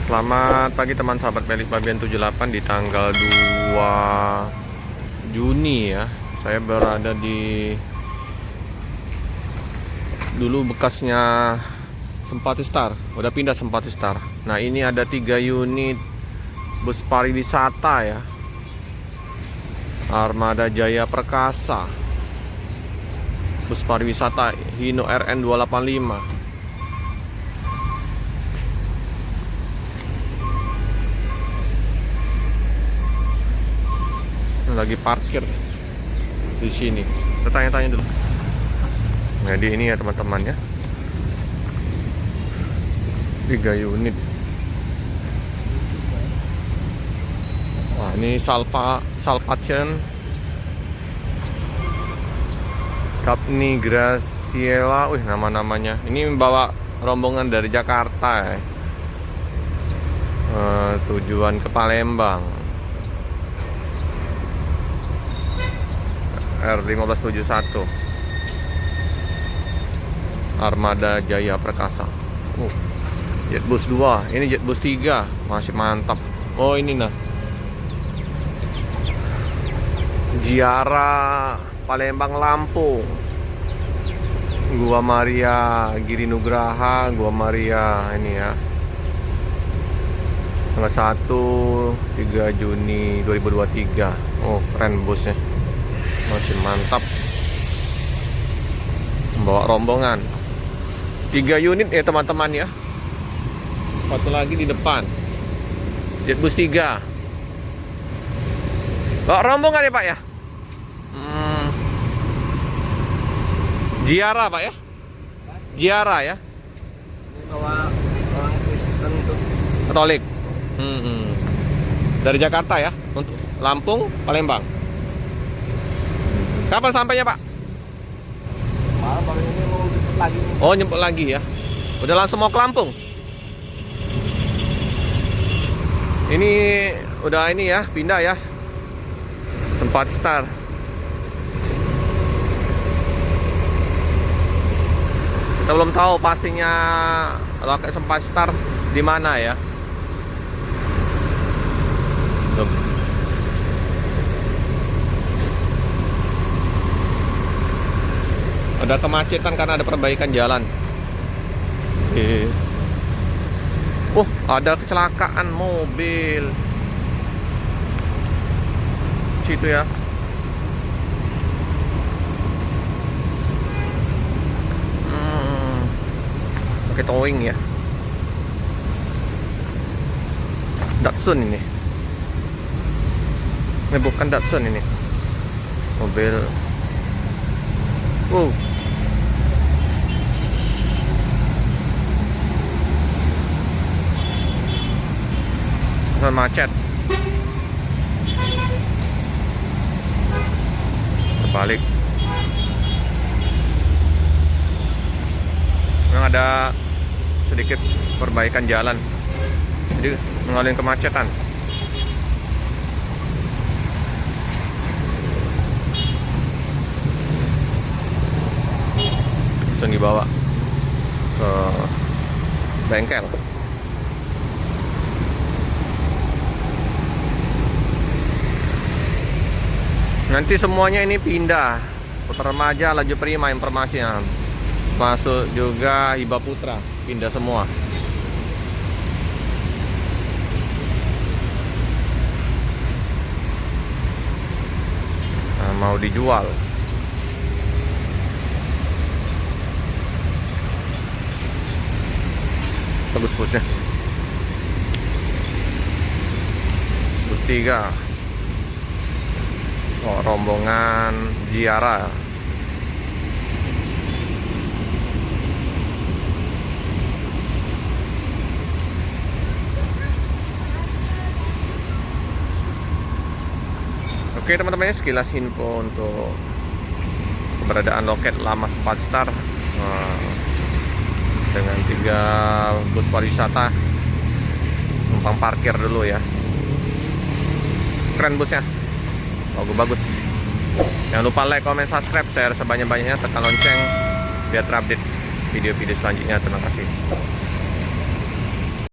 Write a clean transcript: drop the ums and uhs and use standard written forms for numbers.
Selamat pagi teman sahabat Pelik Babian 78 di tanggal 2 Juni ya. Saya berada di dulu bekasnya Sempati Star, udah pindah Sempati Star. Nah, ini ada 3 unit bus pariwisata ya. Armada Jaya Perkasa. Bus pariwisata Hino RN 285. Lagi parkir di sini. Kita tanya-tanya dulu. Jadi ini ya teman-teman ya, 3 unit. Wah, ini Salvation Capni Graciela. Wih, nama-namanya. Ini bawa rombongan dari Jakarta ya. Tujuan ke Palembang. R1571 Armada Jaya Perkasa. Jetbus 2. Ini Jetbus 3. Masih mantap. Oh, ini nah, Ziarah Palembang Lampung. Gua Maria Giri Nugraha, Gua Maria ini ya. Tanggal 3 Juni 2023. Oh, keren busnya. Masih mantap. Membawa rombongan 3 unit ya teman-teman ya. Satu lagi di depan, Jetbus 3. Bawa rombongan ya Pak ya. Ziarah Pak ya. Ziarah ya. Ini bawa orang Kristen itu. Katolik. Dari Jakarta ya, untuk Lampung, Palembang. Kapan sampainya Pak? Malam baru ini mau jemput lagi. Oh, nyemput lagi ya. Udah langsung mau ke Lampung. Ini udah ini ya, pindah ya. Sempati Star. Kita belum tahu pastinya loket Sempati Star di mana ya. Ada kemacetan karena ada perbaikan jalan. Ada kecelakaan mobil situ ya. Pakai towing ya. Datsun ini. Ini bukan Datsun ini. Mobil. Macet. Terbalik. Memang ada sedikit perbaikan jalan, jadi mengalami kemacetan. Langsung dibawa ke bengkel. Nanti semuanya ini pindah. Putra Remaja, Laju Prima informasinya. Masuk juga Hiba Putra, pindah semua. Nah, mau dijual. Bagus busnya. Bus 3. Oh, rombongan Ziarah. Oke teman-teman, sekilas info untuk keberadaan loket lama Sempati Star dengan 3 bus pariwisata. Numpang parkir dulu ya. Keren busnya. Bagus. Jangan lupa like, comment, subscribe, share sebanyak-banyaknya, tekan lonceng biar terupdate video-video selanjutnya. Terima kasih.